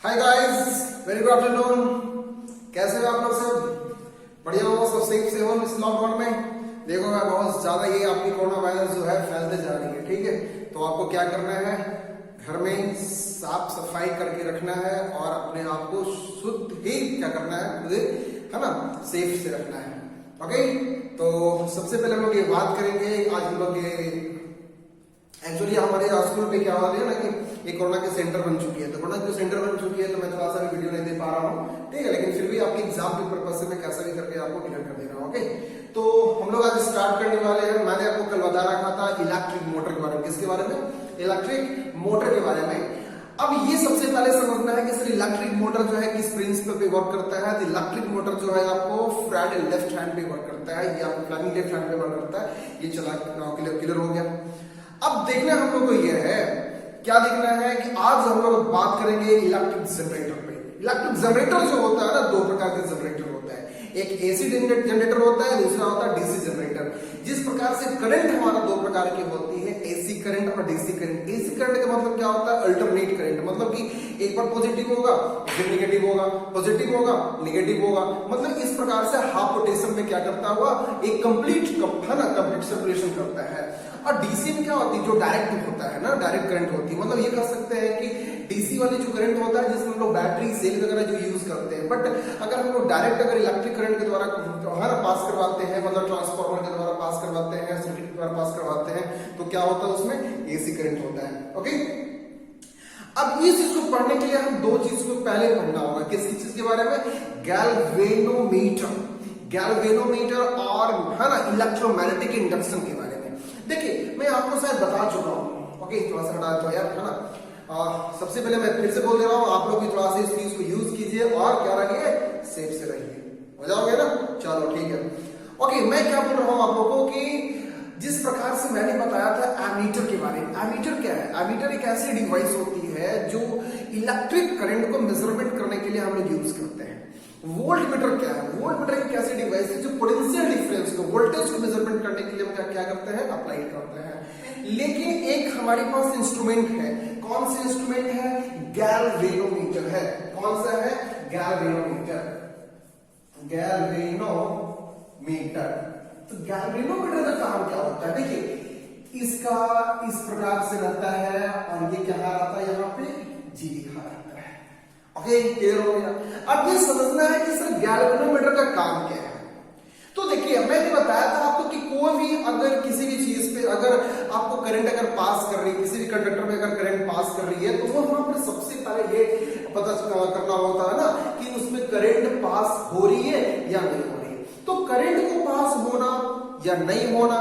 Hi guys, very good afternoon. कैसे हो आप लोग? सब बढ़िया हो? सब सेफ से हो इस लॉकडाउन में? देखो यार, बहुत ज्यादा ये आपकी कोरोना वायरस जो है फैलते जा रही है। ठीक है, तो आपको क्या करना है, घर में साफ सफाई करके रखना है और अपने आप को शुद्ध ही क्या करना है, खुद है ना, सेफ से रखना है। ओके, तो सबसे पहले हम लोग ये बात करेंगे आज हम लोग एक्चुअली हमारे स्कूल पे क्या हो रहा है ना कि एक कोरोना के सेंटर बन चुकी है। तो कोरोना के सेंटर बन चुकी है तो मैं थोड़ा सा भी वीडियो नहीं दे पा रहा हूँ, ठीक है, लेकिन फिर भी आपके एग्जाम के पर्पज से मैं कैसा भी करके आपको क्लियर कर दे रहा हूँ। ओके, तो हम लोग आज स्टार्ट करने वाले हैं। मैंने आपको कल बता रखा था इलेक्ट्रिक मोटर के बारे में। किसके बारे में? इलेक्ट्रिक मोटर के बारे में। अब ये सबसे पहले समझना है कि सर इलेक्ट्रिक मोटर जो है किस प्रिंसिपल पे वर्क करता है। तो इलेक्ट्रिक मोटर जो है आपको फ्राइडे लेफ्ट हैंड पे वर्क करता है या फ्लैगिंग लेफ्ट हैंड पे वर्क करता है। ये चला क्लियर हो गया। अब देखना हम लोग को ये है, क्या देखना है कि आज हम लोग बात करेंगे इलेक्ट्रिक जनरेटर पे। इलेक्ट्रिक जनरेटर जो होता है ना, दो प्रकार के जनरेटर होता है। एक एसी जनरेटर होता है, दूसरा होता है डीसी जनरेटर। जिस प्रकार से करंट हमारा दो प्रकार की होती है, एसी करंट और डीसी करंट। एसी करंट का मतलब क्या होता है? अल्टरनेट करंट, मतलब कि एक बार पॉजिटिव होगा फिर निगेटिव होगा, पॉजिटिव होगा निगेटिव होगा। मतलब इस प्रकार से हाफ रोटेशन में क्या करता हुआ एक कंप्लीट सर्कुलेशन करता है। और डीसी में क्या होती है, जो डायरेक्ट होता है ना, डायरेक्ट करंट होती है। मतलब ये कह सकते हैं कि डीसी वाली जो करंट होता है जिसमें हम लोग बैटरी सेल वगैरह जो यूज करते हैं, बट अगर हम लोग डायरेक्ट अगर इलेक्ट्रिक करंट के द्वारा पास करवाते हैं, मतलब ट्रांसफार्मर के द्वारा पास करवाते हैं, सर्किट के द्वारा पास करवाते हैं, तो क्या होता है उसमें एसी करंट होता है। ओके, अब इस चीज को पढ़ने के लिए हम दो चीज को पहले पढ़ना होगा। किस चीज के बारे में? गैल्वेनोमीटर, गैल्वेनोमीटर और है ना इलेक्ट्रोमैग्नेटिक इंडक्शन के बारे में। देखिए, मैं आपको शायद बता चुका हूं। ओके, थोड़ा सा हटा दो यार, है ना। सबसे पहले मैं फिर से बोल दे रहा हूं, आप लोग भी थोड़ा सा इस चीज को यूज कीजिए और क्या रहिए, सेफ से रहिए। हो जाओगे ना? चलो ठीक है। ओके, मैं क्या बोल रहा हूं आप लोगों को कि जिस प्रकार से मैंने बताया था एमीटर के बारे में। एमीटर क्या है? एमीटर एक ऐसी डिवाइस होती है जो इलेक्ट्रिक करंट को मेजरमेंट करने के लिए हम लोग यूज करते हैं। वोल्ट मीटर क्या है? वोल्ट मीटर एक ऐसी डिवाइस है जो पोटेंशियल डिफरेंस को, वोल्टेज को मेजरमेंट करने के लिए हम क्या करते हैं, अप्लाई करते हैं। लेकिन एक हमारे पास इंस्ट्रूमेंट है। कौन सा इंस्ट्रूमेंट है? गैल्वेनोमीटर है। कौन सा है? Galvanometer, galvanometer. तो गैल्वेनोमीटर का काम क्या होता है? देखिए, इसका इस प्रकार से रहता है और ये क्या रहता है, यहाँ पे जी लिखा रहता है। ओके, क्लियर हो गया। अब ये समझना है कि सर गैल्वेनोमीटर का काम क्या है। तो देखिए, मैंने बताया था आपको कि कोई भी अगर किसी भी चीज पे अगर आपको करंट अगर पास कर रही है, किसी भी कंडक्टर में अगर करंट पास कर रही है, तो वो वहां पर सबसे पहले ये पता करना होता है ना कि उसमें करंट पास हो रही है या नहीं हो रही है। तो करंट को पास होना या नहीं होना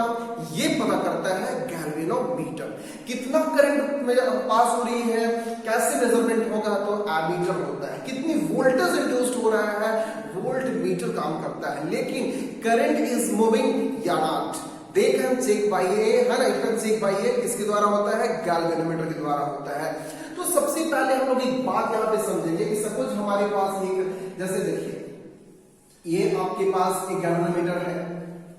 ये पता करता है गैल्वेनोमीटर। कितना करंट में पास हो रही है, कैसे मेजरमेंट होगा, तो एमीटर होता है। कितनी वोल्टेज इंड्यूस्ड हो रहा है, वोल्ट मीटर काम करता है। लेकिन करंट इज मूविंग या not, they can check by A, है ना, it can check by A. किसके द्वारा होता है? गैल्वेनोमीटर के द्वारा होता है। तो सबसे पहले हम लोग एक बात यहां पे समझेंगे कि सपोज हमारे पास एक, जैसे देखिए ये आपके पास एक गैल्वेनोमीटर है।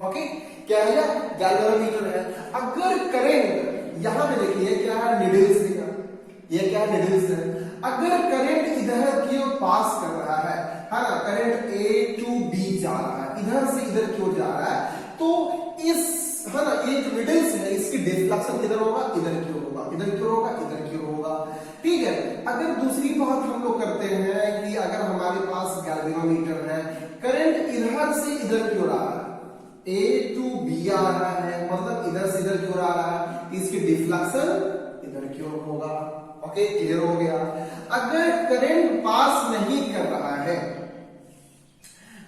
ओके, क्या है? गैल्वेनोमीटर है। अगर करंट यहां पे देखिए क्या है, निडल्स है, ये क्या निडल्स है। अगर करंट इधर की ओर पास कर रहा है ना, करंट ए टू बी जा रहा है, इधर से इधर की ओर जा रहा है, तो इस है ना ये जो निडल्स है इसकी डिफ्लेक्शन किधर होगा? इधर की ओर होगा, इधर की ओर होगा, इधर की ओर होगा। ठीक है। अगर दूसरी बात हम लोग करते हैं कि अगर हमारे पास गैल्वेनोमीटर है, करंट इधर से इधर की ओर आ रहा है, ए टू बी आ रहा है, मतलब इधर से इधर की ओर आ रहा है, इसकी डिफ्लेक्शन इधर की ओर होगा। ओके, क्लियर हो गया। अगर करंट पास नहीं कर रहा है,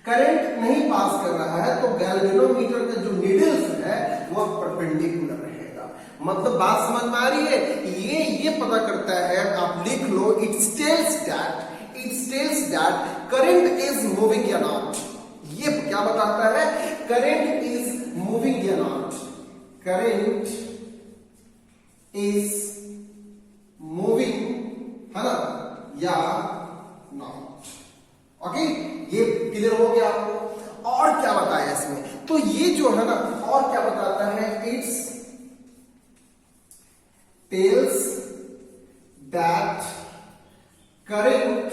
करंट नहीं पास कर रहा है, तो गैल्वेनोमीटर का जो नीडल्स है वह परपेंडिकुलर रहेगा। मतलब बात समझ में आ रही है? ये पता करता है, आप लिख लो, it tells that current is moving या नॉट। ये क्या बताता है? करंट इज मूविंग या नॉट, करंट इज मूविंग, है ना, या नॉट। ओके, ये क्लियर हो गया आपको। और क्या बताया इसमें? तो ये जो है ना, और क्या बताता है? It's tells that current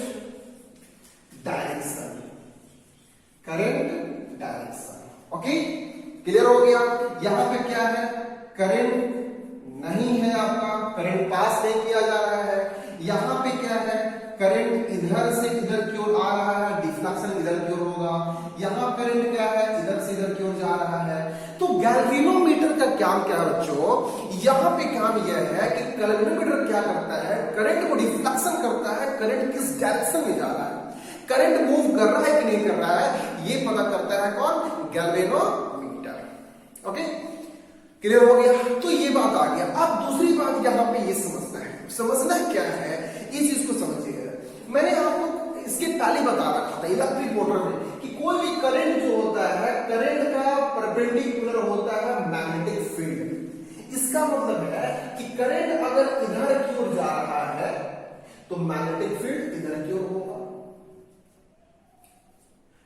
current नहीं है, आपका करंट पास नहीं किया जा रहा है। यहां पे क्या है, करंट इधर से इधर की ओर आ रहा है, डिफ्लेक्शन इधर की ओर होगा। यहां करंट क्या है, इधर से इधर की ओर जा रहा है। तो गैल्वेनोमीटर का काम क्या है बच्चों, यहां पे काम यह है कि गैल्वेनोमीटर क्या करता है, करंट को डिफ्लेक्शन करता है, करंट किस डायरेक्शन में जा रहा है, करंट मूव कर रहा है कि नहीं कर रहा है, ये पता करता है कौन, गैल्वेनोमीटर। ओके, क्लियर हो गया। तो ये बात आ गया। अब दूसरी बात यहां पे ये समझना है, समझना क्या है, इस चीज को समझिए। मैंने आपको इसके पहले बता रखा था इलेक्ट्रिक मोटर में कि कोई भी करंट जो होता है, करंट का परपेंडिकुलर होता है मैग्नेटिक फील्ड। इसका मतलब है कि करंट अगर इधर की ओर जा रहा है तो मैग्नेटिक फील्ड इधर की ओर होगा,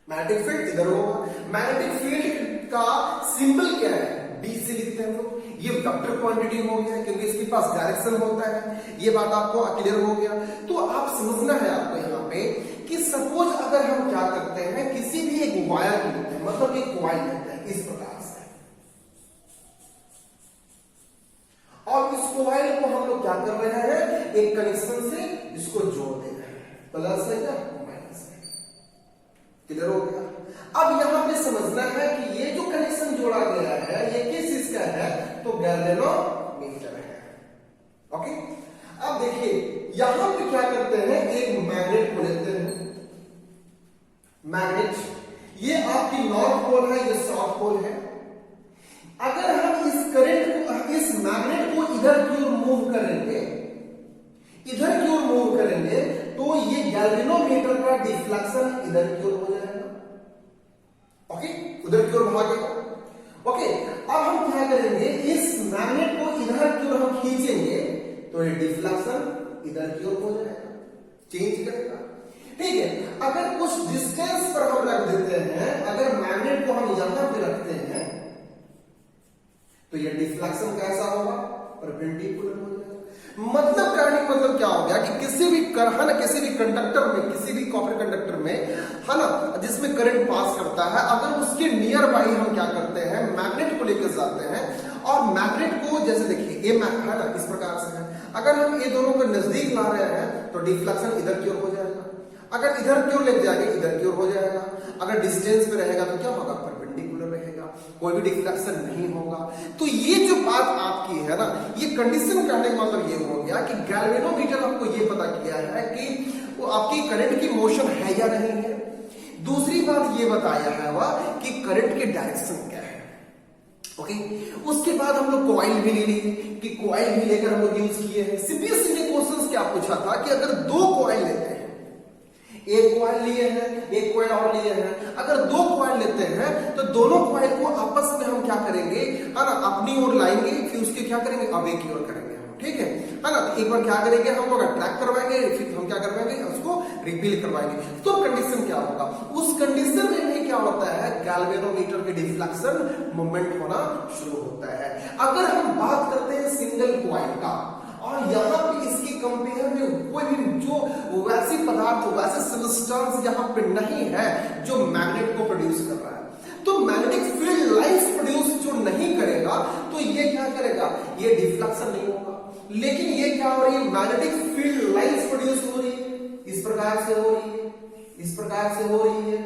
मैग्नेटिक फील्ड इधर होगा। मैग्नेटिक फील्ड का सिंबल क्या है, डी से लिखते हैं लोग। ये वेक्टर क्वांटिटी हो गया क्योंकि इसके पास डायरेक्शन होता है। ये बात आपको क्लियर हो गया। तो आप समझना है आपको यहाँ पे कि सपोज अगर हम क्या करते हैं, किसी भी एक वायर लेते हैं, मतलब एक कॉइल लेते हैं इस प्रकार से, और इस कॉइल को हम लोग क्या कर रहे हैं, एक कनेक्शन से इसको जोड़ दे रहे हैं, प्लस है या माइनस है। क्लियर हो गया। अब यहां पे समझना है कि ये जो कनेक्शन जोड़ा गया है ये किस चीज का है, तो गैल्वेनोमीटर है। ओके, अब देखिए यहां पे क्या करते हैं, एक मैग्नेट को लेते हैं, मैग्नेट, ये आपकी नॉर्थ पोल है, ये साउथ पोल है। अगर हम इस करंट को, इस मैग्नेट को इधर की ओर मूव करेंगे, इधर की ओर मूव करेंगे, तो ये गैल्वेनोमीटर का डिफ्लेक्शन इधर की ओर हो जाएगा। ओके, उधर की ओर भागेगा। ओके, अब हम क्या करेंगे, इस मैग्नेट को इधर की ओर हम खींचेंगे तो ये डिफ्लेक्शन इधर की ओर हो जाएगा, चेंज करेगा। ठीक है, अगर कुछ डिस्टेंस पर हम रख देते हैं, अगर मैग्नेट को हम यहां पे रखते हैं तो ये डिफ्लेक्शन कैसा होगा, परपेंडिकुलर हो जाएगा। मतलब कहने का मतलब क्या हो गया कि किसी भी किसी भी कंडक्टर में, किसी भी कॉपर कंडक्टर में है ना, जिसमें करंट पास करता है, अगर उसके नियर बाई हम क्या करते हैं, मैग्नेट को लेकर जाते हैं, और मैग्नेट को जैसे देखिए ये है ना इस प्रकार से है, अगर हम ये दोनों को नजदीक ला रहे हैं तो डिफ्लेक्शन इधर की ओर हो जाएगा, अगर इधर की ओर ले जाएंगे इधर की ओर हो जाएगा, अगर डिस्टेंस पे रहेगा तो क्या होगा, परपेंडिकुलर रहेगा, कोई भी डिफ्लेक्शन नहीं होगा। तो ये जो बात आपकी है ना, ये कंडीशन करने का मतलब ये हो गया कि गैल्वेनोमीटर आपको ये पता किया है कि वो आपकी करंट की मोशन है या नहीं है। दूसरी बात ये बताया है वह कि करंट के डायरेक्शन क्या है। ओके, उसके बाद हम लोग कॉइल भी ले लिए कि कॉइल भी लेकर हम लोग यूज किए हैं। सीबीएसई ने क्वेश्चंस क्या पूछा था कि अगर दो कॉइल लेते हैं, एक कॉइल लिए हैं, एक कॉइल और लिए हैं, अगर दो कॉइल लेते हैं तो दोनों कॉइल को आपस में हम क्या करेंगे, है ना, अपनी ओर लाएंगे, फिर उसके क्या करेंगे, अवे की ओर करेंगे, ठीक है ना। तो एक बार क्या करेंगे, हम लोग अट्रैक्ट करवाएंगे, फिर हम क्या करवाएंगे, उसको रिपील करवाएंगे। तो कंडीशन क्या होगा, उस कंडीशन में क्या होता है, गैल्वेनोमीटर के डिफ्लेक्शन मूवमेंट होना शुरू होता है। अगर हम बात करते हैं सिंगल कॉइल का, और यहां पे इसकी कंपेयर में कोई भी जो वैसी पदार्थ, वैसे सब्सटेंस यहां पे नहीं है जो मैग्नेट को प्रोड्यूस कर रहा है, तो मैग्नेटिक फील्ड लाइंस प्रोड्यूस जो नहीं करेगा तो ये क्या करेगा, ये डिफ्लेक्शन नहीं होगा। लेकिन ये क्या हो रही है, मैग्नेटिक फील्ड लाइंस प्रोड्यूस हो रही है, इस प्रकार से हो रही है, इस प्रकार से हो रही है।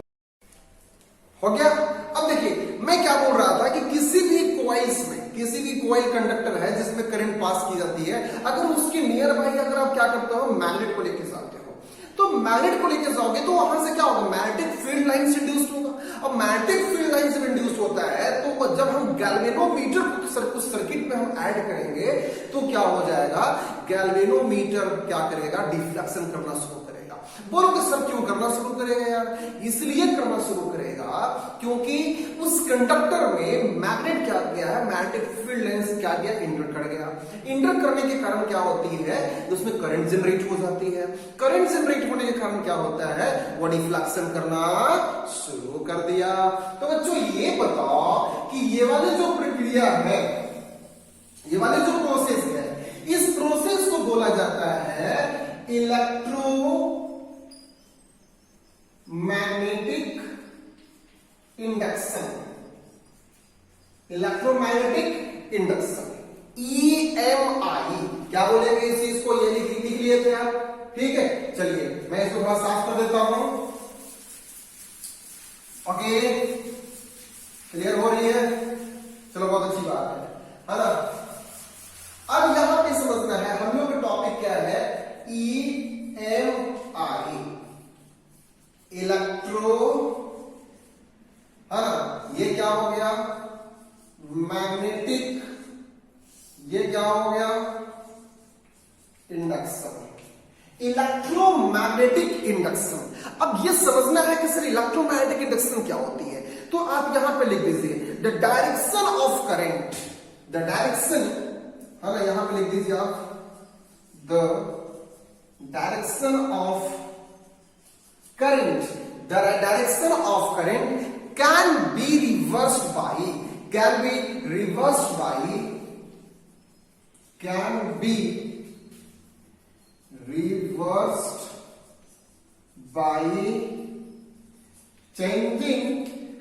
हो गया। अब देखिए मैं क्या बोल रहा था कि किसी भी कॉइल्स में, किसी भी कॉइल कंडक्टर है जिसमें करंट पास की जाती है, अगर उसके नियर बाई अगर आप क्या करते हो, मैग्नेट को लेके जाते हो, तो मैग्नेट को लेके जाओगे तो वहां से क्या होगा, मैग्नेटिक फील्ड लाइंस इंड्यूस होगा। अब मैग्नेटिक फील्ड लाइंस जब इंड्यूस होता है तो जब हम गैल्वेनोमीटर को सर्किट में हम ऐड करेंगे तो क्या हो जाएगा, गैल्वेनोमीटर क्या करेगा, डिफ्लेक्शन करना शुरू करेगा। बोलोगे सर क्यों करना शुरू करेगा यार, इसलिए करना शुरू करेगा क्योंकि उस कंडक्टर में मैग्नेट क्या किया है, मैग्नेटिक फील्ड लाइंस क्या किया, इंटर कर गया। इंटर करने के कारण क्या होती है, उसमें करंट जनरेट हो जाती है। करंट जनरेट होने के कारण क्या होता है, वो डिफ्लेक्शन करना शुरू कर दिया। तो बच्चों ये बताओ कि ये वाली जो प्रक्रिया है, ये वाली जो प्रोसेस है, इस प्रोसेस को बोला जाता है मैग्नेटिक इंडक्शन, इलेक्ट्रोमैग्नेटिक इंडक्शन। क्या बोलेंगे इस चीज को, ये लिख लिए थे आप, ठीक है। चलिए मैं इसको थोड़ा साफ कर देता हूं। ओके, क्लियर हो रही है, चलो बहुत अच्छी बात है ना। अब यहां पे समझना है हम लोग का टॉपिक क्या है, EMI, इलेक्ट्रो, है ना। ये क्या हो गया, मैग्नेटिक, ये क्या हो गया, इंडक्शन, इलेक्ट्रोमैग्नेटिक इंडक्शन। अब ये समझना है कि सर इलेक्ट्रोमैग्नेटिक इंडक्शन क्या होती है, तो आप यहां पे लिख दीजिए the direction of current, the direction, है ना, यहां पे लिख दीजिए आप the direction of current, the direction of current can be reversed bye, can be reversed bye, can be reversed by changing,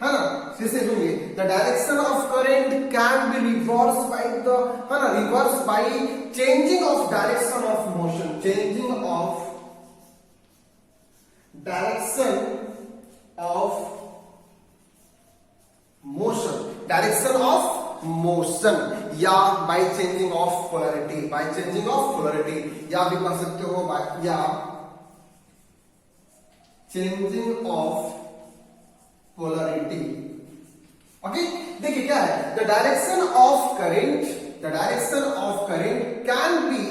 है ना, फिर से सुनिए, the direction of current can be reversed by the, है ना, reversed by changing of direction of motion, changing of direction of motion, direction of motion, या by changing of polarity, by changing of polarity, या भी कर सकते हो bye, या changing of polarity. Okay, देखिए क्या है, the direction of current, the direction of current can be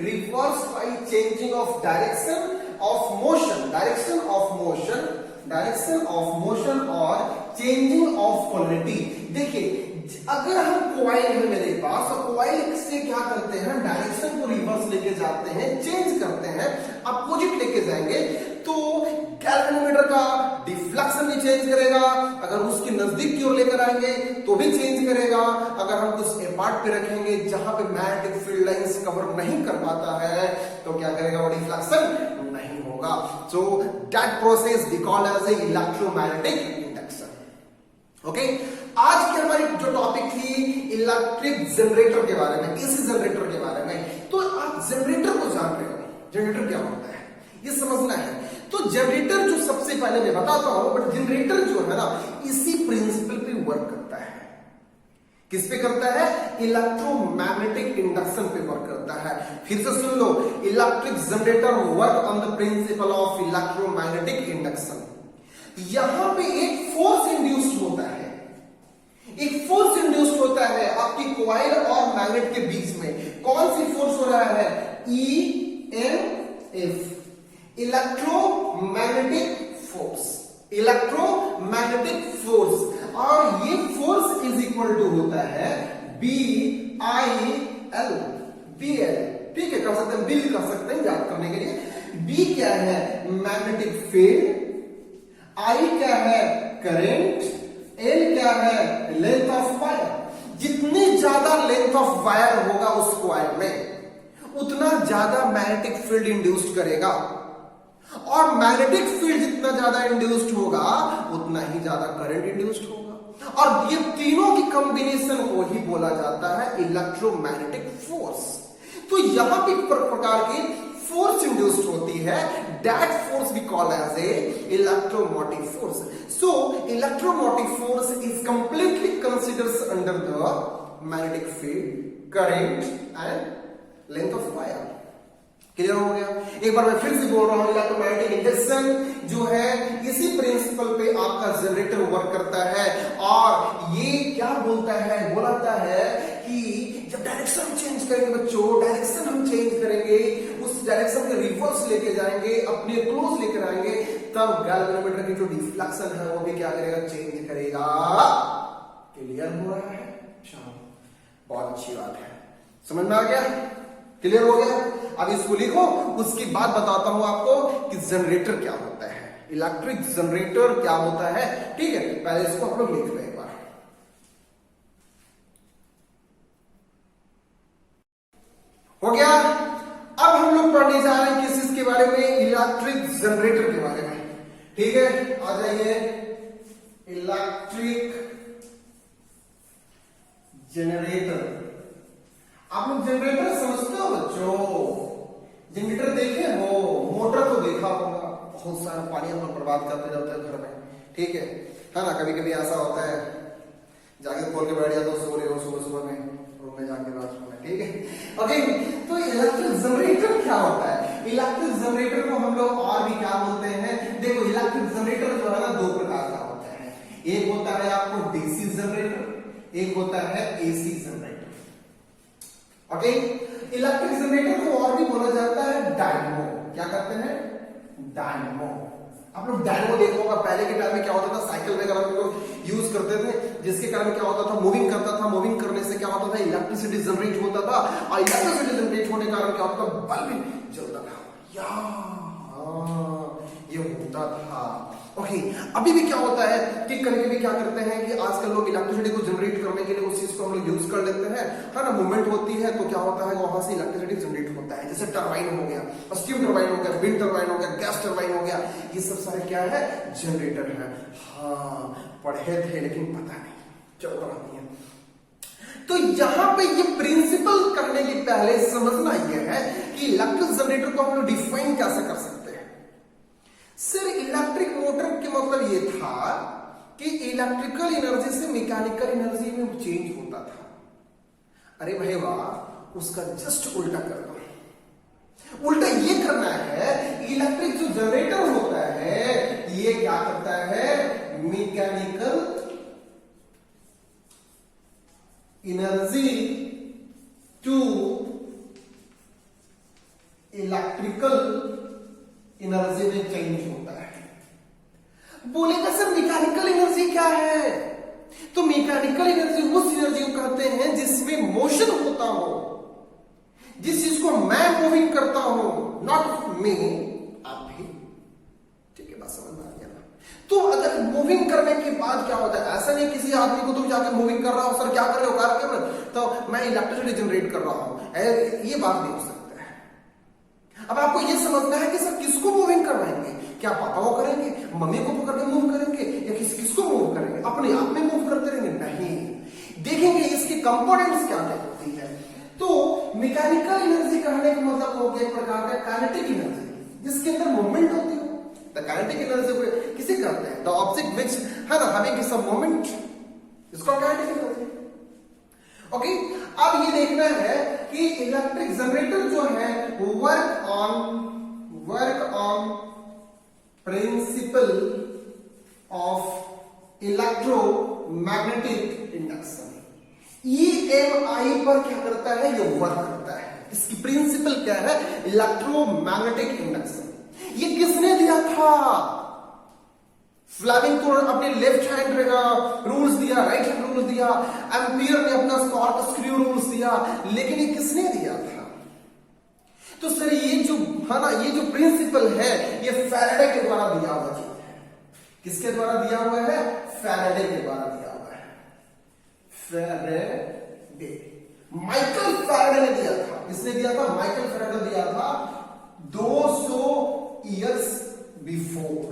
reversed bye changing of direction of motion, direction of motion, direction of motion और चेंजिंग ऑफ पोलैरिटी। देखिए अगर हम coil है मेरे पास, तो कॉइल से क्या करते हैं, डायरेक्शन को रिवर्स लेके जाते हैं, चेंज करते हैं, अपोजिट लेके जाएंगे, तो गैल्वेनोमीटर का डिफ्लेक्शन भी चेंज करेगा, अगर उसके नजदीक की ओर लेकर आएंगे तो भी चेंज करेगा, अगर हम कुछ अपार्ट पे रखेंगे जहां पे मैग्नेटिक फील्ड लाइंस कवर नहीं कर पाता है तो क्या करेगा, वो डिफ्लेक्शन नहीं होगा। So that process we call as a electromagnetic induction. Okay, आज की हमारी जो टॉपिक थी इलेक्ट्रिक जनरेटर के बारे में, एसी जनरेटर के बारे में। तो आप जनरेटर को जान रहे हो, जनरेटर क्या होता है ये समझना है। तो जनरेटर जो सबसे पहले मैं बताता हूं, बट जनरेटर जो है ना इसी प्रिंसिपल पे वर्क करता है। किस पे करता है, इलेक्ट्रोमैग्नेटिक इंडक्शन पे वर्क करता है। फिर से सुन लो, electric generator work on the principle of electromagnetic induction. यहां पे एक फोर्स इंड्यूस्ड होता है, एक फोर्स इंड्यूस्ड होता है आपकी कॉइल और मैग्नेट के बीच में। कौन सी फोर्स हो रहा है, EMF, electromagnetic force, electromagnetic force. और ये फोर्स इज इक्वल टू होता है BIL, BL, ठीक है, कर सकते हैं, बिल कर सकते हैं याद करने के लिए। B क्या है, मैग्नेटिक फील्ड, I क्या है, करंट, L क्या है, लेंथ ऑफ वायर। जितनी ज्यादा लेंथ ऑफ वायर होगा उस कॉइल में उतना ज्यादा मैग्नेटिक फील्ड इंड्यूस्ड करेगा, और मैग्नेटिक फील्ड जितना ज्यादा इंड्यूस्ड होगा उतना ही ज्यादा करंट इंड्यूस्ड होगा, और ये तीनों की कॉम्बिनेशन को ही बोला जाता है इलेक्ट्रोमैग्नेटिक फोर्स। तो यहां पे एक प्रकार की फोर्स इंड्यूस्ड होती है, that force we call as a electromotive force. So electromotive force is completely considers under the magnetic field, current and length of wire. Clear हो गया। एक बार मैं फिर से बोल रहा हूं, इलेक्ट्रोमैग्नेटिक इंडक्शन जो है इसी प्रिंसिपल पे आपका जनरेटर वर्क करता है, और ये क्या बोलता है, बोलाता है कि जब डायरेक्शन चेंज करेंगे बच्चों, डायरेक्शन हम चेंज करेंगे, उस डायरेक्शन के रिवर्स लेके जाएंगे, अपने क्लोज लेकर आएंगे, तब गैल्वेनोमीटर की जो डिफ्लेक्शन है वो भी क्या करेगा, चेंज करेगा। क्लियर हो रहा है, बहुत अच्छी बात है, समझ में आ गया, क्लियर हो गया। अब इसको लिखो, उसके बाद बताता हूं आपको कि जनरेटर क्या होता है, इलेक्ट्रिक जनरेटर क्या होता है, ठीक है। पहले इसको हम लोग लिख रहे हैं एक बार। हो गया। अब हम लोग पढ़ने जा रहे हैं किस चीज के बारे में, इलेक्ट्रिक जनरेटर के बारे में, ठीक है। आ जाइए, इलेक्ट्रिक जनरेटर। आप लोग जनरेटर समझते हो बच्चों? जनरेटर देखे हो, मोटर तो देखा होगा, बहुत सारा पानी हम लोग बर्बाद करते रहते हैं घर में, ठीक है ना? कभी कभी ऐसा होता है जाके खोल के बैठ जाते हो, सो रहे हो सुबह सुबह में रूम में जाके बाथरूम में, ठीक है ओके। तो इलेक्ट्रिक जनरेटर क्या होता है? इलेक्ट्रिक जनरेटर को हम लोग और भी क्या बोलते हैं? देखो इलेक्ट्रिक जनरेटर जो है ना दो प्रकार का होता है। एक होता है आपको डीसी जनरेटर, एक होता है AC generator. Okay, electric generator को और भी बोला जाता है डायनमो। क्या कहते हैं? डायनमो। आप लोग डायनमो देखा होगा, पहले के टाइम में क्या होता था, साइकिल वगैरह हम लोग यूज करते थे, जिसके कारण क्या होता था, मूविंग करता था, मूविंग करने से क्या होता था, इलेक्ट्रिसिटी जनरेट होता था, और इलेक्ट्रिसिटी जनरेट होने के कारण क्या होता था, बल्ब जलता था। ये होता था। ओके, अभी भी क्या होता है कि कभी कभी क्या करते हैं कि आजकल लोग इलेक्ट्रिसिटी को जनरेट करने के लिए उस चीज को हम लोग यूज कर लेते हैं, है ना? मूवमेंट होती है तो क्या होता है, वहां से इलेक्ट्रिसिटी जनरेट होता है। जैसे टरबाइन हो गया, स्टीम टरबाइन हो गया, विंड टरबाइन हो गया, गैस टरबाइन हो गया, ये सब सारे क्या है, जनरेटर है। हाँ, पढ़े थे लेकिन पता नहीं, चलो कराती है। तो यहां पे ये प्रिंसिपल करने के पहले समझना यह है कि इलेक्ट्रिक जनरेटर को हम लोग डिफाइन कैसे कर सकते हैं। सर, इलेक्ट्रिक मोटर के मतलब ये था कि इलेक्ट्रिकल एनर्जी से मैकेनिकल एनर्जी में चेंज होता था। अरे भाई वाह, उसका जस्ट उल्टा कर दो। उल्टा ये करना है, इलेक्ट्रिक जो जनरेटर होता है ये क्या करता है, mechanical energy to electrical energy में चेंज होता है। बोलेगा सर मैकेनिकल एनर्जी क्या है? तो मैकेनिकल एनर्जी उस एनर्जी को कहते हैं जिसमें मोशन होता हो, जिस चीज को मैं मूविंग करता हूं, नॉट मी, आप भी, ठीक है, बात समझ में आ गया ना? तो अगर मूविंग करने के बाद क्या होता है, ऐसा नहीं किसी आदमी को तुम जाके मूविंग कर रहा हो, सर क्या कर रहे हो कार के अंदर, तो मैं इलेक्ट्रिसिटी जनरेट कर रहा हूं, ये बात नहीं हो सकती। अब आपको यह समझना है कि सर किसको मूविंग करवाएंगे? क्या पापा को करेंगे, मम्मी को पकड़ के मूव करेंगे, या किसको मूव करेंगे? अपने आप में मूव करते रहेंगे? नहीं, देखेंगे इसके कंपोनेंट्स क्या क्या होती है। तो मैकेनिकल एनर्जी कहने का मतलब हो गया एक प्रकार का काइनेटिक एनर्जी, जिसके अंदर मूवमेंट होती हो। द काइनेटिक एनर्जी किसे कहते हैं? द ऑब्जेक्ट विच है ना हैविंग सम मूवमेंट, इसको काइनेटिक एनर्जी। ओके, अब ये देखना है कि इलेक्ट्रिक जनरेटर जो है work on principal of electromagnetic induction. EMI पर क्या करता है, ये वर्क करता है। इसकी प्रिंसिपल क्या है, इलेक्ट्रोमैग्नेटिक इंडक्शन। ये किसने दिया था? फ्लेमिंग तो अपने लेफ्ट हैंड रूल्स दिया, राइट हैंड रूल्स दिया, एम्पियर ने अपना कॉर्कस्क्रू रूल्स दिया, लेकिन ये किसने दिया था? तो सर ये जो है ना, ये जो प्रिंसिपल है ये फैराडे के द्वारा दिया हुआ चीज है। किसके द्वारा दिया हुआ है? फैराडे के द्वारा दिया हुआ है। फैराडे, माइकल फैराडे ने दिया था। किसने दिया था? माइकल फैराडे दिया था 200 ईयर्स बिफोर,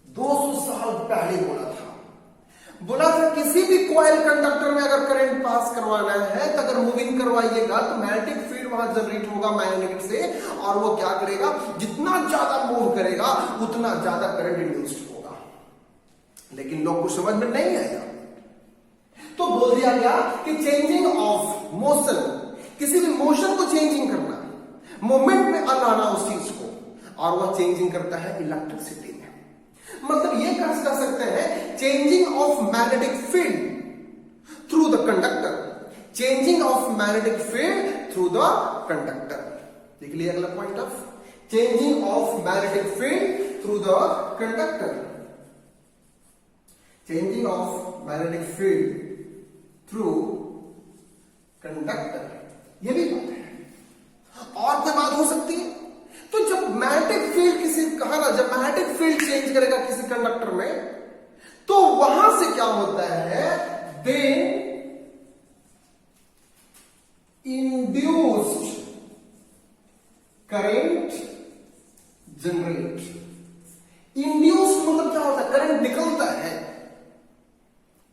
200 साल पहले बोला था किसी भी कॉइल कंडक्टर में अगर करंट पास करवाना है तो अगर मूविंग करवाइएगा तो मैग्नेटिक फील्ड वहां जनरेट होगा मैग्नेट से, और वो क्या करेगा, जितना ज्यादा मूव करेगा उतना ज्यादा करंट इंड्यूस्ड होगा। लेकिन लोग को समझ में नहीं आया, तो बोल दिया गया कि चेंजिंग ऑफ मोशन, किसी भी मोशन को चेंजिंग करना, मूवमेंट में लाना उस चीज को, और वह चेंजिंग करता है इलेक्ट्रिसिटी में। मतलब ये कह सकते हैं changing of magnetic field through the conductor, changing of magnetic field through the conductor. देख लिया अगला point of changing of magnetic field through the conductor, changing of magnetic field through conductor. ये भी बात है। और कोई बात हो सकती है? तो जब मैग्नेटिक फील्ड किसी कहा ना, जब मैग्नेटिक फील्ड चेंज करेगा किसी कंडक्टर में, तो वहां से क्या होता है, then induced current generate. Induced मतलब क्या होता है, करंट निकलता है,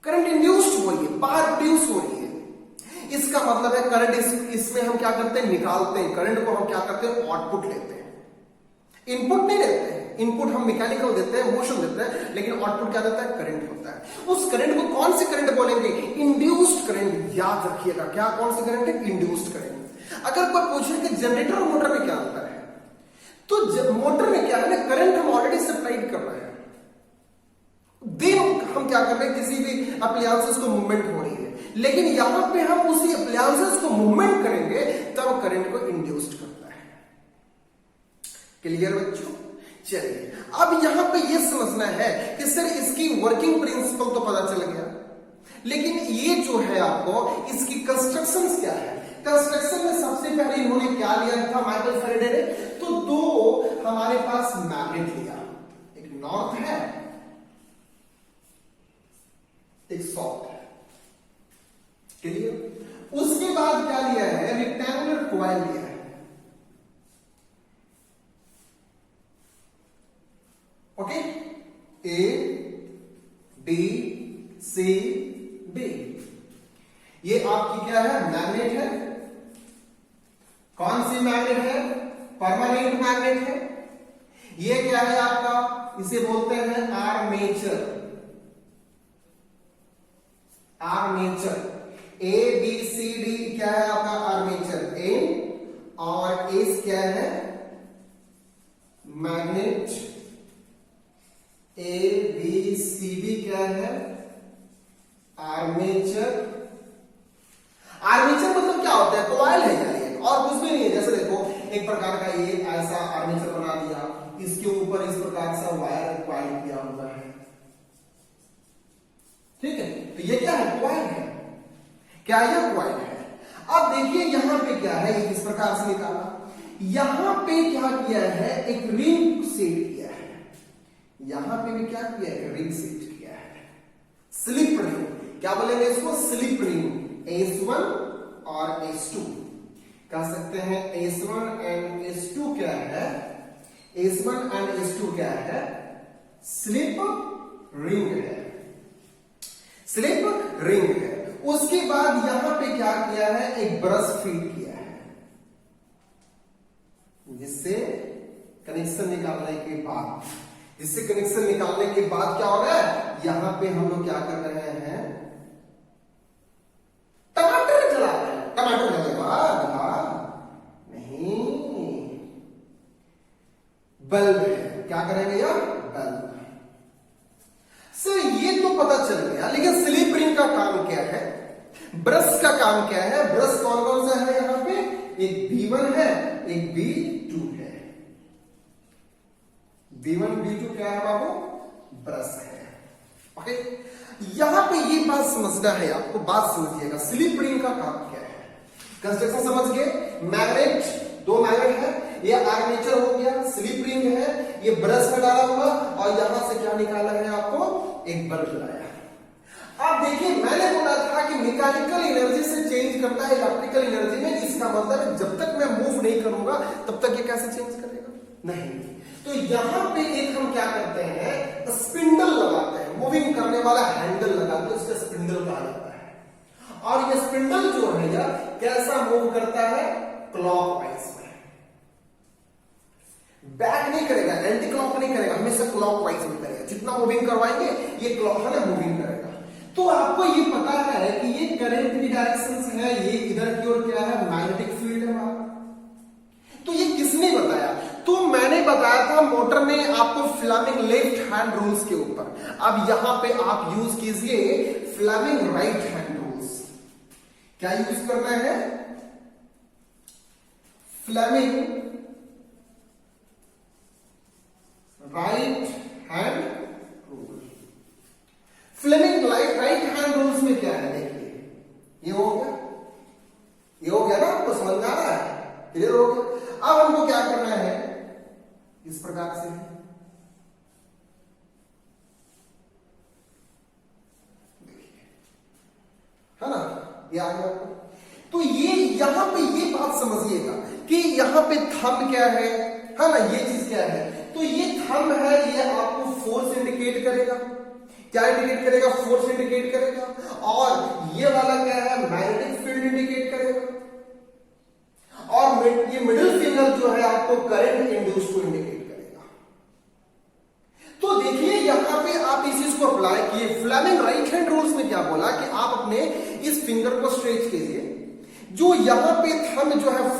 करंट इंड्यूस्ड हो रही है, पावर प्रोड्यूस हो रही है। इसका मतलब है करंट इस हम क्या करते हैं, निकालते हैं, करंट को हम क्या करते हैं, आउटपुट लेते हैं, इनपुट नहीं लेते हैं। इनपुट हम मैकेनिकल देते हैं, मोशन देते हैं, लेकिन आउटपुट क्या देता है, करंट होता है। उस करंट को कौन से करंट बोलेंगे, इंड्यूस्ड करंट। याद रखिएगा, क्या कौन से करंट है, इंड्यूस्ड करंट। अगर कोई पूछे कि जनरेटर और मोटर में क्या अंतर है, तो मोटर में क्या है ना, करंट हम ऑलरेडी सप्लाइड कर रहे हैं, देन हम क्या कर रहे हैं, किसी भी अप्लायंसेस को मूवमेंट हो रही है, लेकिन यहां पे हम उसी अप्लायंसेस को मूवमेंट करेंगे तब करंट को इंड्यूस्ड करता है। क्लियर बच्चों? चलिए अब यहां पे ये समझना है कि सर इसकी वर्किंग प्रिंसिपल तो पता चल गया, लेकिन ये जो है आपको इसकी कंस्ट्रक्शंस क्या है। कंस्ट्रक्शन में सबसे पहले इन्होंने क्या लिया था माइकल फैराडे ने, तो दो हमारे पास मैग्नेट लिया, एक नॉर्थ है एक साउथ है। क्लियर? उसके बाद क्या लिया है, रेक्टेंगुलर कॉइल लिया है। Okay, A B C D, ये आपकी क्या है, मैग्नेट है। कौन सी मैग्नेट है, परमानेंट मैग्नेट है। ये क्या है आपका, इसे बोलते हैं armature. Armature A B C D क्या है आपका, आर्मेचर। एन और एस क्या है, magnet. A B C D क्या है, आर्मेचर। आर्मेचर मतलब क्या होता है, कॉइल है यार, ये और कुछ भी नहीं है। जैसे देखो एक प्रकार का ये ऐसा आर्मेचर बना दिया, इसके ऊपर इस प्रकार से वायर कॉइल किया हुआ है, ठीक है, तो ये क्या है, कॉइल है। क्या ये कॉइल है। अब देखिए यहां पे क्या है, इस प्रकार से निकाला। यहां पे क्या किया है, एक रिंग सेट किया है। यहां पे भी क्या किया है, रिंग सेट किया है, स्लिप रिंग। क्या बोलेंगे इसको, स्लिप रिंग। S1 और S2 कह सकते हैं। S1 एंड S2 क्या है, S1 एंड S2 क्या है, स्लिप रिंग है, स्लिप रिंग है। उसके बाद यहां पे क्या किया है, एक ब्रश फीड किया है, जिससे कनेक्शन निकालने के बाद, इससे कनेक्शन निकालने के बाद क्या हो रहा है, यहां पे हम लोग क्या कर रहे हैं, टमाटर जला रहे हैं। टमाटर जलेगा नहीं, बल्ब है। क्या करेंगे यार, बल्ब। सर ये तो पता चल गया, लेकिन स्लिप रिंग का काम क्या है, ब्रश का काम क्या है। ब्रश कौन कौन सा है यहां पे, एक B1 है, एक B2 है। B1 B2 क्या है बाबू, ब्रश है। ओके, यहां पे ये बात समझना है आपको, बात समझिएगा, स्लिप रिंग का काम क्या है। कंस्ट्रक्शन समझ गए, मैग्नेट, दो मैग्नेट है, ये आर्मेचर हो गया, स्लिप रिंग है, ये ब्रश में डाला हुआ, और यहां से क्या निकाला है आपको, एक बल्ब लाया। अब देखिए मैंने बोला था कि मैकेनिकल एनर्जी से चेंज करता है इलेक्ट्रिकल एनर्जी में। इसका मतलब जब तक मैं मूव नहीं करूंगा तब तक ये कैसे चेंज करेगा, नहीं। तो यहां पे एक हम क्या करते हैं, स्पिंडल लगाते हैं, मूविंग करने वाला हैंडल लगाते हैं, उसका स्पिंडल कहा जाता है। और ये स्पिंडल जो है यार कैसा मूव करता है, क्लॉकवाइज में, बैक नहीं करेगा, एंटी क्लॉक नहीं करेगा, हमेशा क्लॉकवाइज में करेगा। जितना मूविंग करवाएंगे ये क्लॉक है ना, मूविंग करेगा। तो आपको ये पता है कि ये करंट की डायरेक्शन है, ये इधर की ओर क्या है, मैग्नेटिक फील्ड है हमारा। तो ये किसने बताया, तो मैंने बताया था, मोटर ने आपको फ्लेमिंग लेफ्ट हैंड रूल्स के ऊपर। अब यहां पे आप यूज कीजिए फ्लेमिंग राइट हैंड रूल्स। क्या यूज करना है, Fleming right hand rule. Fleming right hand rules में क्या है, देखिए ये हो गया, ये हो गया ना, आपको समझ में आ रहा है, क्लियर हो गया। अब हमको क्या करना है, इस प्रकार से देखिए, है ना, ये आ गया आपको। तो ये यहां पे ये बात समझिएगा कि यहां पे थंब क्या है ना, ये चीज क्या है, तो ये थंब है, ये आपको फोर्स इंडिकेट करेगा। क्या इंडिकेट करेगा, फोर्स इंडिकेट करेगा। और ये वाला क्या है, मैग्नेटिक फील्ड इंडिकेट करेगा।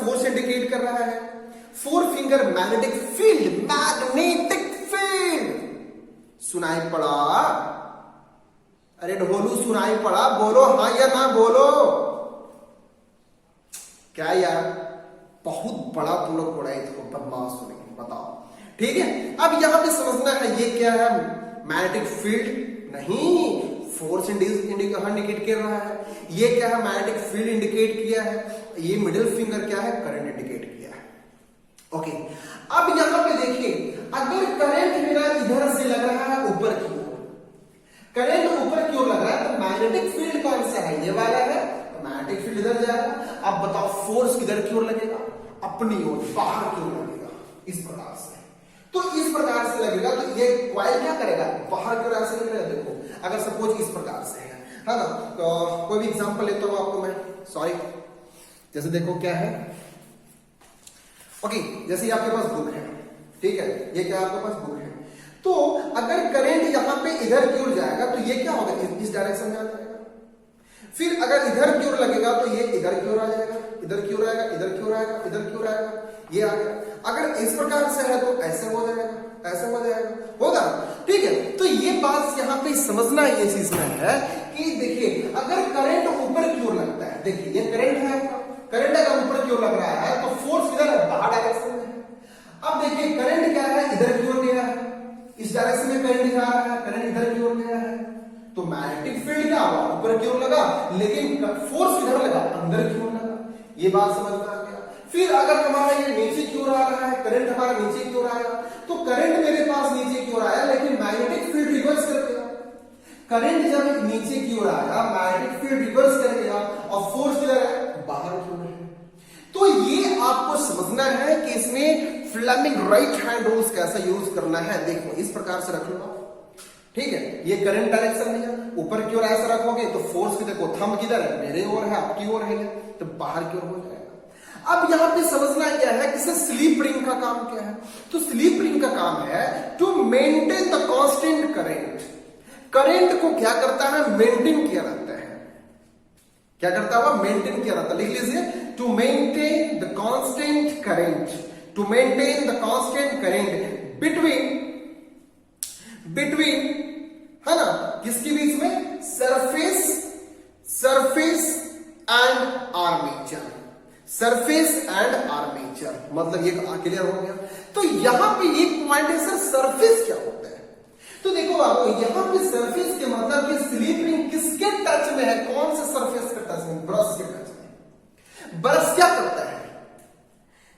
फोर्स इंडिकेट कर रहा है। Four finger magnetic field, magnetic field सुनाई पड़ा? अरे ढोलू सुनाई पड़ा? बोलो हाँ या ना बोलो। क्या यार, बहुत बड़ा तुम लोग पढ़ाई थे, बदमाश हो गए, बताओ। ठीक है, अब यहां पे समझना है ये क्या है, मैग्नेटिक फील्ड नहीं, फोर्स इंडिकेट कर रहा है। ये क्या है, मैग्नेटिक फील्ड इंडिकेट किया है। ये मिडिल फिंगर क्या है, करंट इंडिकेट किया है। ओके, अब यहां पे देखिए, अगर करंट मेरा इधर से लग रहा है ऊपर की ओर, करंट ऊपर की ओर लग रहा है, तो मैग्नेटिक फील्ड कौन सा है, ये वाला है, तो मैग्नेटिक फील्ड इधर जाएगा। अब बताओ फोर्स किधर की ओर लगेगा, अपनी ओर, बाहर की ओर लगेगा, इस प्रकार से। तो इस प्रकार से लगेगा, तो ये कॉइल क्या करेगा, बाहर की ओर ऐसे निकलेगा। देखो, अगर सपोज इस प्रकार से है ना, तो कोई भी एग्जांपल लेता हूं आपको मैं, सॉरी, जैसे देखो क्या है, ओके, जैसे आपके पास बुक है, ठीक है, ये क्या आपके पास बुक है, तो अगर करंट यहां पे इधर की ओर जाएगा तो ये क्या होगा, इस डायरेक्शन में आ जाएगा। फिर अगर इधर की ओर लगेगा तो ये इधर की ओर आ जाएगा, इधर की ओर आएगा, इधर की ओर आएगा, इधर की ओर आएगा, ये आ गया। अगर इस प्रकार से है तो ऐसे हो जाएगा, ऐसे हो जाएगा, होगा, ठीक है। तो ये बात यहां पे समझना ये चीज में है कि देखिए, अगर करंट ऊपर की ओर लगता है, देखिए ये करंट है आपका, करंट अगर ऊपर की ओर लग रहा है तो फोर्स इधर है, बाहर डायरेक्शन में है। अब देखिए करंट क्या है, इधर की ओर गया है, इस डायरेक्शन में करंट जा रहा है, करंट इधर की ओर गया है, तो मैग्नेटिक फील्ड क्या हुआ, ऊपर की ओर लगा, लेकिन फोर्स किधर लगा, अंदर की ओर लगा। ये बात समझ में आ गया। फिर अगर हमारा ये नीचे की ओर आ रहा है, करंट हमारा नीचे की ओर आया, तो करंट मेरे पास नीचे की ओर आया, लेकिन मैग्नेटिक फील्ड रिवर्स कर गया। करंट जब नीचे की ओर आया, मैग्नेटिक फील्ड रिवर्स कर गया, और फोर्स किधर है, बाहर की ओर है। तो ये आपको समझना है कि इसमें फ्लेमिंग राइट हैंड रूल्स कैसा यूज करना है। देखो, इस प्रकार से रख लो, ठीक है, ये करंट डायरेक्शन लिया, ऊपर की ओर ऐसा रखोगे तो फोर्स की देखो, थंब किधर है, मेरे ओर है, आपकी ओर है, तो बाहर की ओर हो जाएगा। अब यहां पे समझना क्या है कि स्लीप रिंग का काम क्या है, तो स्लीप रिंग का काम है to maintain the constant current. Current को क्या करता है, मेंटेन किया रहता है, क्या करता है, मेंटेन किया रहता है। लिख लीजिए, to maintain the constant current, to maintain the constant current between है ना, किसके बीच में, surface and armature, surface and armature, मतलब ये क्लियर हो गया। तो यहां पे एक पॉइंट है सर, सरफेस क्या होता है, तो देखो बाबू, यहां पे सरफेस के मतलब कि स्लीप रिंग किसके टच में है, कौन से सरफेस के टच में, ब्रश के टच में। ब्रश क्या करता है,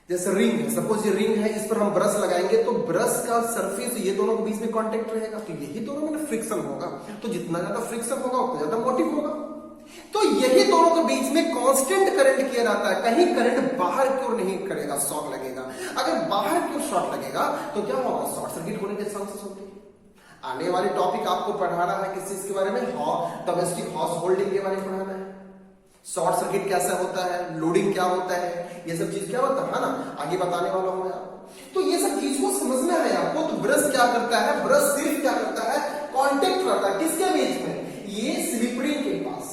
जैसे रिंग है, सपोज ये रिंग है, इस पर हम ब्रश लगाएंगे तो ब्रश का सरफेस, ये दोनों के बीच में कांटेक्ट रहेगा, तो यही दोनों में फ्रिक्शन होगा, तो जितना ज्यादा फ्रिक्शन होगा उतना ज्यादा मोटिव होगा। तो यही दोनों के बीच में कांस्टेंट करंट किया जाता है, कहीं करंट बाहर की ओर नहीं करेगा, शॉक लगेगा। अगर बाहर की ओर शॉक लगेगा तो क्या होगा, शॉर्ट सर्किट होने के चांसेस होते हैं। आने वाली टॉपिक आपको पढ़ाना है किस चीज के बारे में, डोमेस्टिक हाउस होल्डिंग के बारे में पढ़ाना है, शॉर्ट सर्किट कैसा होता है, लोडिंग क्या होता है, ये सब चीज क्या होता है ना, आगे बताने वाला हूं मैं आपको। तो ये सब चीज को समझना है आपको। तो ब्रश क्या करता है, ब्रश सिर्फ क्या करता है, कांटेक्ट करता है, किसके बीच में, ये स्लिप रिंग के पास।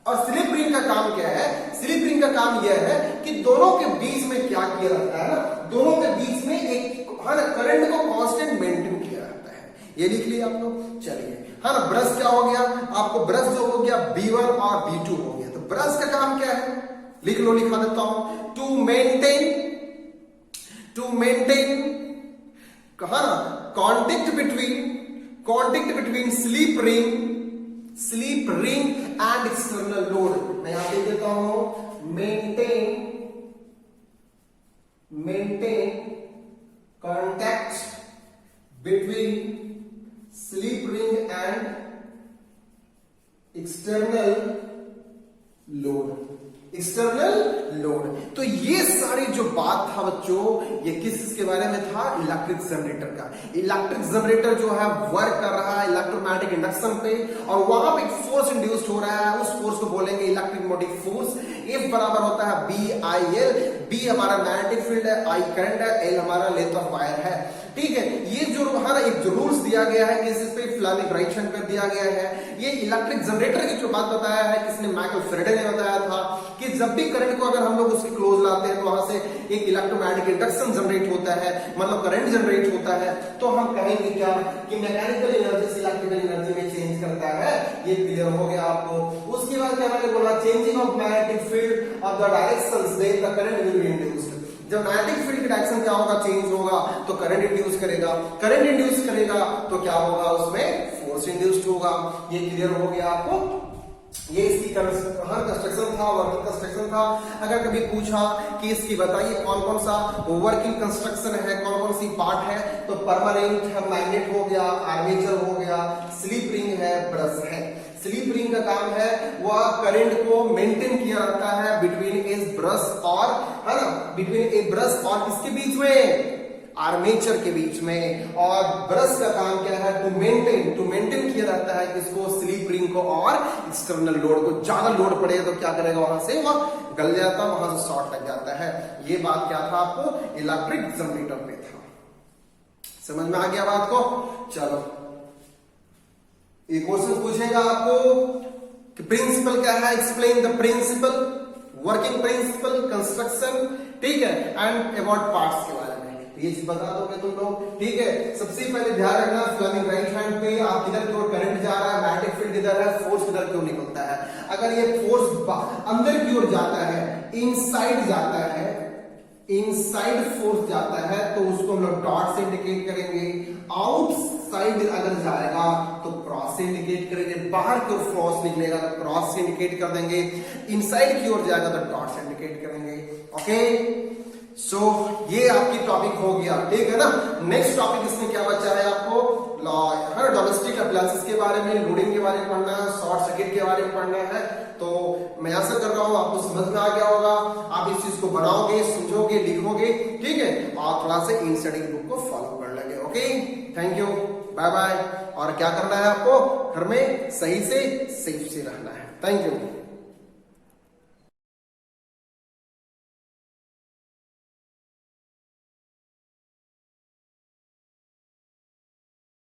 और स्लिप रिंग का काम क्या है, स्लिप रिंग का काम यह है कि दोनों के बीच में क्या किया रहता है ना, दोनों के बीच में एक करंट को कांस्टेंट मेंटेन किया रहता है। ये लिख लिया आप लोग, चलिए, है ना। ब्रश क्या हो गया आपको, ब्रश जो हो गया B1 और B2 हो गया। तो ब्रश का काम क्या है, लिख लो, लिखा देता हूं, टू मेंटेन कहा ना, contact between sleep ring and external load. मैं यहां पे देता हूं, maintain contact between sleep ring and external load. तो ये सारी जो बात था बच्चों, ये किसके बारे में था, इलेक्ट्रिक जनरेटर का। इलेक्ट्रिक जनरेटर जो है वर्क कर रहा है इलेक्ट्रोमैग्नेटिक इंडक्शन पे, और वहां पे एक फोर्स इंड्यूस्ड हो रहा है, उस फोर्स को बोलेंगे इलेक्ट्रिक मोटिव फोर्स। F बराबर होता है BIL, B हमारा मैग्नेटिक फील्ड है, I करंट है, L हमारा लेंथ ऑफ वायर है। ठीक है, ये जो हमारा एक जो रूल्स दिया गया है किस पे फ्लेमिंग राइट हैंड पर दिया गया है, ये इलेक्ट्रिक जनरेटर की जो बात बताया है किसने, माइकल फेराडे ने बताया था कि जब भी करंट को अगर हम लोग उसके क्लोज लाते हैं तो वहां से एक इलेक्ट्रोमैग्नेटिक इंडक्शन जनरेट होता है, मतलब करंट जनरेट होता है। तो हम कहेंगे क्या कि मैकेनिकल एनर्जी से इलेक्ट्रिकल एनर्जी में चेंज करता है। ये क्लियर हो गया आपको। उसके बाद क्या मैंने बोला, changing of magnetic field of the directions then the current will be induced. जब मैग्नेटिक फील्ड की डायरेक्शन क्या होगा, चेंज होगा, तो करंट इंड्यूस करेगा, करंट इंड्यूस करेगा तो क्या होगा, उसमें फोर्स इंड्यूस्ड होगा। ये क्लियर हो गया आपको। ये इसकी हर कंस्ट्रक्शन था, वर्किंग कंस्ट्रक्शन था। अगर कभी पूछा कि इसकी बताइए कौन कौन सा वर्किंग कंस्ट्रक्शन है, कौन कौन सी पार्ट है, तो परमानेंट मैग्नेट हो गया, आर्मेचर हो गया, स्लिप रिंग है, ब्रश है। स्लिप रिंग का काम है वह करंट को मेंटेन किया जाता है बिटवीन ए ब्रश और, है ना, बिटवीन ए ब्रश और किसके बीच में, आर्मेचर के बीच में। और ब्रश का काम क्या है, टू मेंटेन किया जाता है किसको, स्लिप रिंग को। और एक्सटर्नल लोड को, ज्यादा लोड पड़ेगा तो क्या करेगा, वहां से वह गल जाता है, वहां से शॉर्ट लग जाता है। ये बात क्या था आपको, इलेक्ट्रिक जनरेटर पे था। समझ में आ गया बात को। चलो एक क्वेश्चन पूछेगा आपको कि प्रिंसिपल क्या है, explain the principle, working principle, construction, ठीक है, एंड अबाउट पार्ट्स के बारे में ये चीज बता दोगे तुम लोग। ठीक है, सबसे पहले ध्यान रखना फ्लेमिंग राइट हैंड पे आप किधर की ओर करंट जा रहा है, मैग्नेटिक फील्ड किधर है, फोर्स किधर की ओर निकलता है। अगर ये फोर्स अंदर की ओर जाता है, इनसाइड जाता है, इनसाइड फोर्स जाता है तो उसको हम लोग डॉट से इंडिकेट करेंगे। आउटसाइड अगर जाएगा तो क्रॉस से इंडिकेट करेंगे। बाहर की ओर फोर्स निकलेगा तो क्रॉस से इंडिकेट कर देंगे। इनसाइड की ओर जाएगा तो डॉट से इंडिकेट करेंगे। ओके, सो ये आपकी टॉपिक हो गया, ठीक है ना। नेक्स्ट टॉपिक इसमें क्या बचा है आपको, हर डोमेस्टिक अप्लायंसेस के बारे में, लोडिंग के बारे में पढ़ना है, शॉर्ट सर्किट के बारे में पढ़ना है। तो मैं आशा कर रहा हूं आपको समझ में आ गया होगा। आप इस चीज को बनाओगे, समझोगे, लिखोगे, ठीक है, और थोड़ा सा इन स्टडी बुक को फॉलो कर लेंगे। Okay, thank you, bye bye. और क्या करना है आपको, घर में सही से सेफ से रहना है। Thank you.